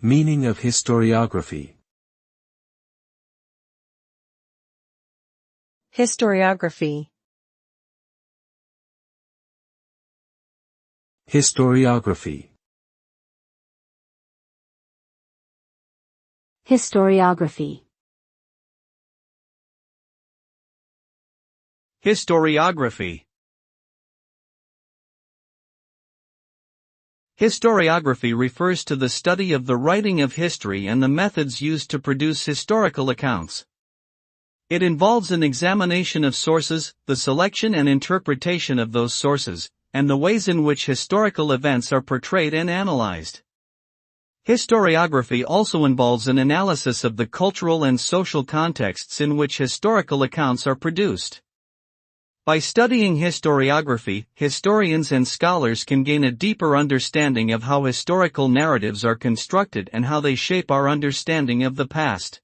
Meaning of historiography. Historiography. Historiography. Historiography. Historiography. Historiography refers to the study of the writing of history and the methods used to produce historical accounts. It involves an examination of sources, the selection and interpretation of those sources, and the ways in which historical events are portrayed and analyzed. Historiography also involves an analysis of the cultural and social contexts in which historical accounts are produced. By studying historiography, historians and scholars can gain a deeper understanding of how historical narratives are constructed and how they shape our understanding of the past.